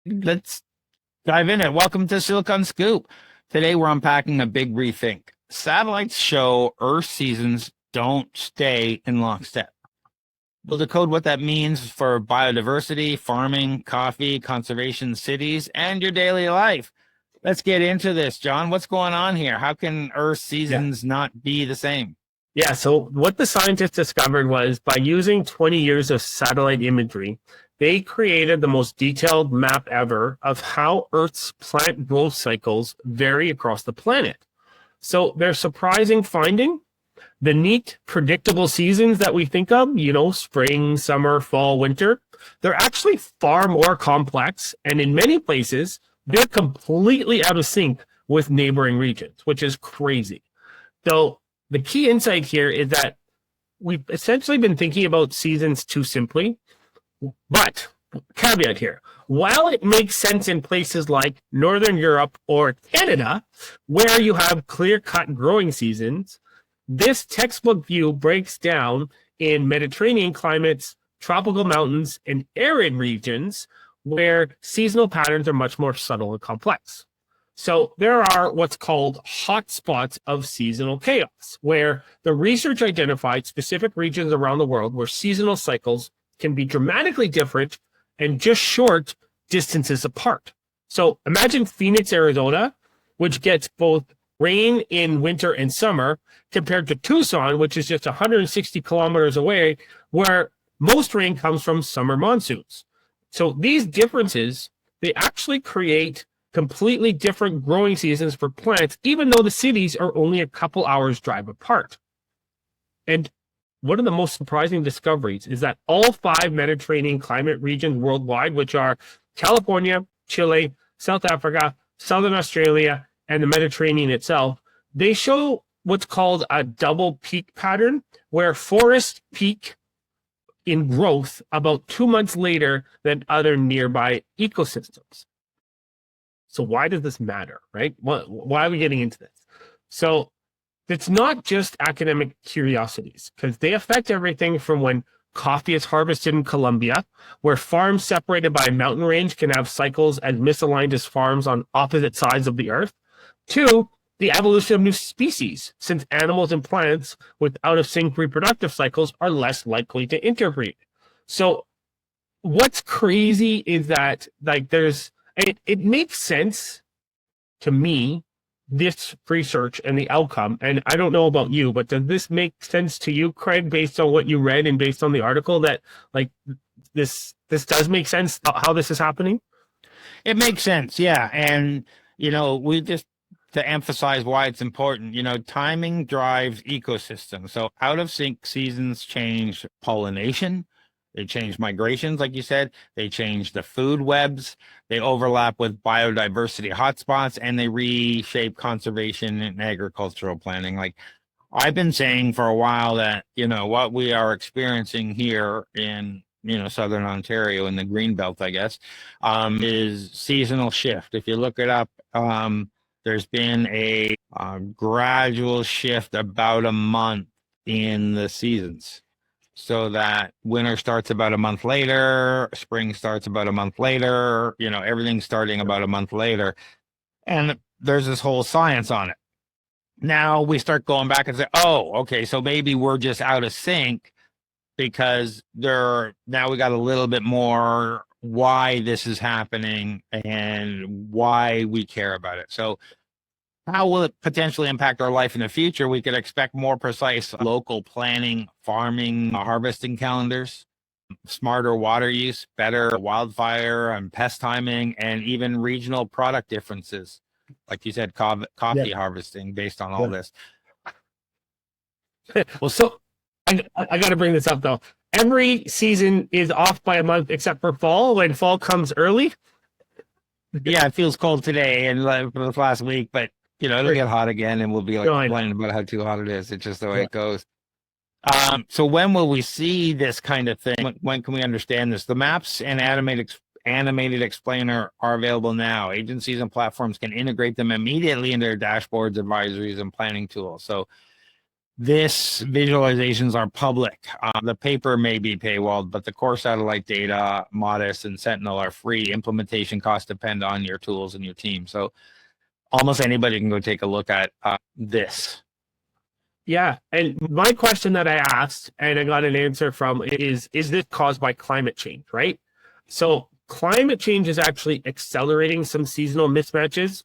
Let's dive in it. Welcome to Silicon Scoop. Today we're unpacking a big rethink. Satellites show Earth seasons don't stay in lockstep. We'll decode what that means for biodiversity, farming, coffee, conservation, cities, and your daily life. Let's get into this, John. What's going on here? How can Earth Yeah. seasons not be the same? Yeah. So what the scientists discovered was by using 20 years of satellite imagery, they created the most detailed map ever of how Earth's plant growth cycles vary across the planet. So their surprising finding, the neat, predictable seasons that we think of, spring, summer, fall, winter, they're actually far more complex. And in many places, they're completely out of sync with neighboring regions, which is crazy. So the key insight here is that we've essentially been thinking about seasons too simply, but caveat here, while it makes sense in places like Northern Europe or Canada, where you have clear-cut growing seasons, this textbook view breaks down in Mediterranean climates, tropical mountains, and arid regions where seasonal patterns are much more subtle and complex. So there are what's called hotspots of seasonal chaos, where the research identified specific regions around the world where seasonal cycles can be dramatically different and just short distances apart. So imagine Phoenix, Arizona, which gets both rain in winter and summer, compared to Tucson, which is just 160 kilometers away, where most rain comes from summer monsoons. So these differences, they actually create completely different growing seasons for plants, even though the cities are only a couple hours drive apart. And one of the most surprising discoveries is that all 5 Mediterranean climate regions worldwide, which are California, Chile, South Africa, Southern Australia, and the Mediterranean itself, they show what's called a double peak pattern, where forests peak in growth about 2 months later than other nearby ecosystems. So why does this matter, right? Why are we getting into this? So it's not just academic curiosities, because they affect everything from when coffee is harvested in Colombia, where farms separated by a mountain range can have cycles as misaligned as farms on opposite sides of the earth, to the evolution of new species, since animals and plants with out of sync reproductive cycles are less likely to interbreed. So what's crazy is that it makes sense to me, this research and the outcome. And I don't know about you, but does this make sense to you, Craig, based on what you read and based on the article, that like this does make sense how this is happening? It makes sense, yeah. And, we just to emphasize why it's important, timing drives ecosystems. So out of sync seasons change pollination. They change migrations, like you said. They change the food webs. They overlap with biodiversity hotspots, and they reshape conservation and agricultural planning. Like I've been saying for a while that, what we are experiencing here in, Southern Ontario in the green belt, I guess, is seasonal shift. If you look it up, there's been a gradual shift about a month in the seasons, so that winter starts about a month later, spring starts about a month later, everything's starting about a month later. And there's this whole science on it. Now we start going back and say, oh, okay, so maybe we're just out of sync because now we got a little bit more why this is happening and why we care about it. So how will it potentially impact our life in the future? We could expect more precise local planning, farming, harvesting calendars, smarter water use, better wildfire and pest timing, and even regional product differences. Like you said, coffee harvesting based on all this. Well, so I got to bring this up though. Every season is off by a month except for fall, when fall comes early. Yeah, it feels cold today and for this last week, but it'll get hot again, and we'll be like complaining about how too hot it is. It's just the way it goes. So when will we see this kind of thing? When can we understand this? The maps and animated explainer are available now. Agencies and platforms can integrate them immediately into their dashboards, advisories, and planning tools. So this visualizations are public. The paper may be paywalled, but the core satellite data, Modest and Sentinel, are free. Implementation costs depend on your tools and your team. So almost anybody can go take a look at this. Yeah. And my question that I asked and I got an answer from is this caused by climate change, right? So climate change is actually accelerating some seasonal mismatches,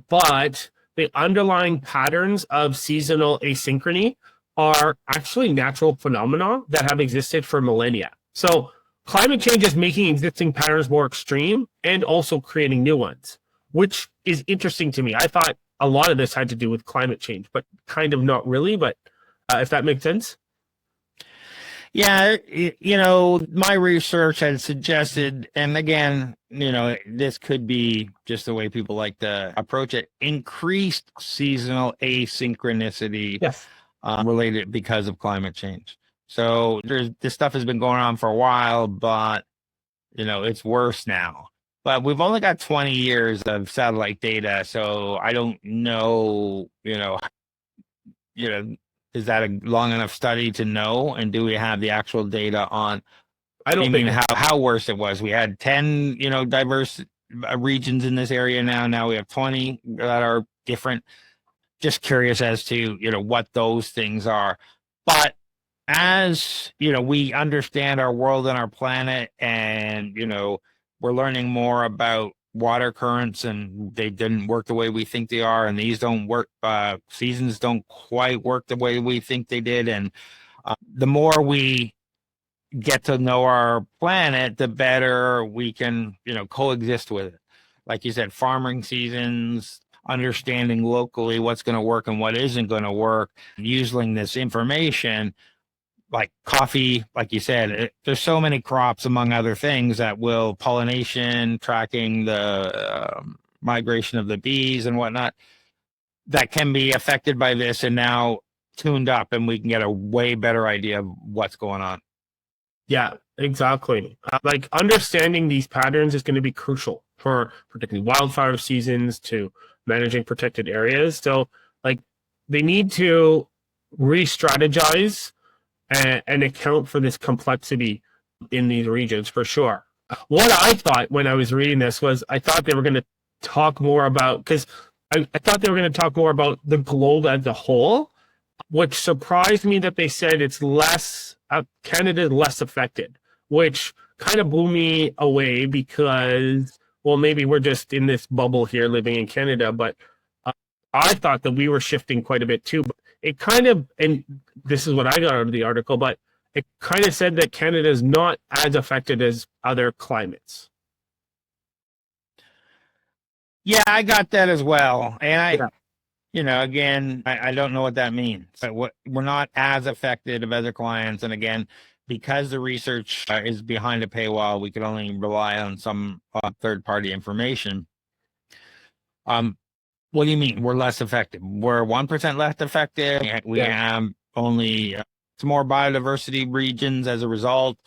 but the underlying patterns of seasonal asynchrony are actually natural phenomena that have existed for millennia. So climate change is making existing patterns more extreme and also creating new ones, which is interesting to me. I thought a lot of this had to do with climate change, but kind of not really, but if that makes sense. Yeah, my research had suggested, and again, this could be just the way people like to approach it, increased seasonal asynchronicity. Yes. Related because of climate change. So this stuff has been going on for a while, but it's worse now. But we've only got 20 years of satellite data, so I don't know, is that a long enough study to know? And do we have the actual data on? I don't mean how worse it was. We had 10, diverse regions in this area now. Now we have 20 that are different. Just curious as to, what those things are. But as, we understand our world and our planet and, we're learning more about water currents and they didn't work the way we think they are. And these don't work, seasons don't quite work the way we think they did. And the more we get to know our planet, the better we can, coexist with it. Like you said, farming seasons, understanding locally what's going to work and what isn't going to work, using this information like coffee, like you said, there's so many crops among other things that will pollination, tracking the migration of the bees and whatnot that can be affected by this and now tuned up, and we can get a way better idea of what's going on. Yeah, exactly. Like understanding these patterns is going to be crucial for predicting wildfire seasons to managing protected areas. So like they need to re-strategize and account for this complexity in these regions for sure. What I thought when I was reading this was I thought they were going to talk more about, because I thought they were going to talk more about the globe as a whole, which surprised me that they said it's less, Canada is less affected, which kind of blew me away because, well, maybe we're just in this bubble here living in Canada, but I thought that we were shifting quite a bit too. But it kind of, and this is what I got out of the article, but it kind of said that Canada is not as affected as other climates. Yeah, I got that as well. And again, I don't know what that means. But we're not as affected of other clients. And again, because the research is behind a paywall, we can only rely on some third-party information. What do you mean we're less affected? We're 1% less affected. We have only some more biodiversity regions as a result.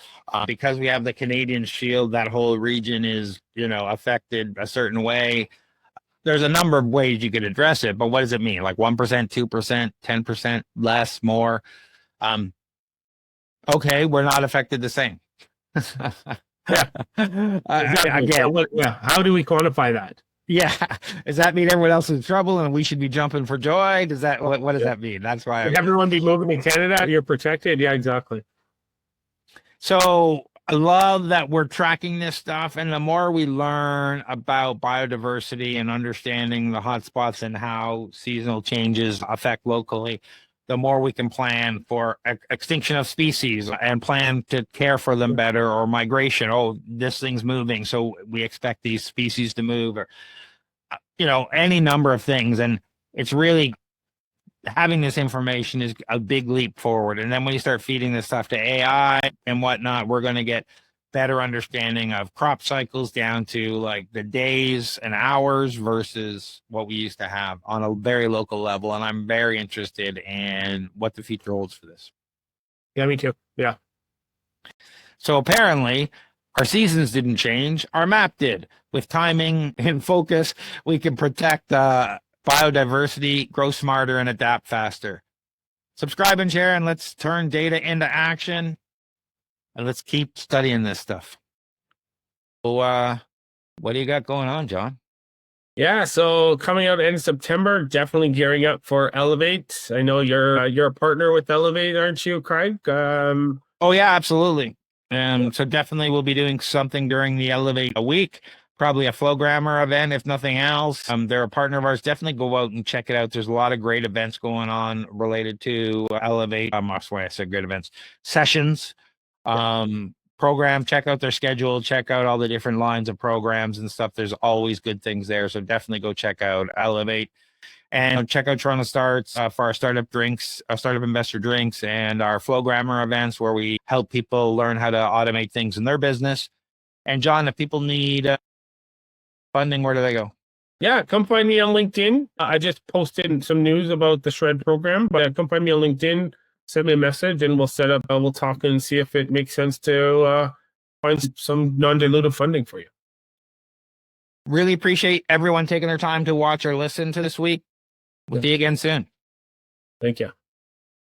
Because we have the Canadian Shield, that whole region is, affected a certain way. There's a number of ways you could address it, but what does it mean? Like 1%, 2%, 10%, less, more? Okay, we're not affected the same. Again, how do we quantify that? Yeah. Does that mean everyone else is in trouble and we should be jumping for joy? Does that what does that mean? That's why everyone be moving to Canada, you're protected. Yeah, exactly. So I love that we're tracking this stuff, and the more we learn about biodiversity and understanding the hotspots and how seasonal changes affect locally, the more we can plan for extinction of species and plan to care for them better, or migration. Oh, this thing's moving, so we expect these species to move, or any number of things. And it's really, having this information is a big leap forward. And then when you start feeding this stuff to AI and whatnot, we're going to get better understanding of crop cycles down to like the days and hours versus what we used to have on a very local level. And I'm very interested in what the future holds for this. Yeah, me too. Yeah. So apparently our seasons didn't change. Our map did. With timing and focus, we can protect biodiversity, grow smarter, and adapt faster. subscribe and share, and let's turn data into action. And let's keep studying this stuff. So, what do you got going on, John? Yeah, so coming out end of September, definitely gearing up for Elevate. I know you're a partner with Elevate, aren't you, Craig? Oh yeah, absolutely. So definitely we'll be doing something during the Elevate a week, probably a Flowgrammer event, if nothing else. They're a partner of ours. Definitely go out and check it out. There's a lot of great events going on related to Elevate. That's why I said great events, sessions, program. Check out their schedule. Check out all the different lines of programs and stuff. There's always good things there. So definitely go check out Elevate. And check out Toronto Starts for our startup drinks, our startup investor drinks, and our Flowgrammer events where we help people learn how to automate things in their business. And John, if people need funding, where do they go? Yeah, come find me on LinkedIn. I just posted some news about the Shred program, but come find me on LinkedIn, send me a message, and we'll set up, we'll talk and see if it makes sense to find some non-dilutive funding for you. Really appreciate everyone taking their time to watch or listen to this week. We'll see you again soon. Thank you.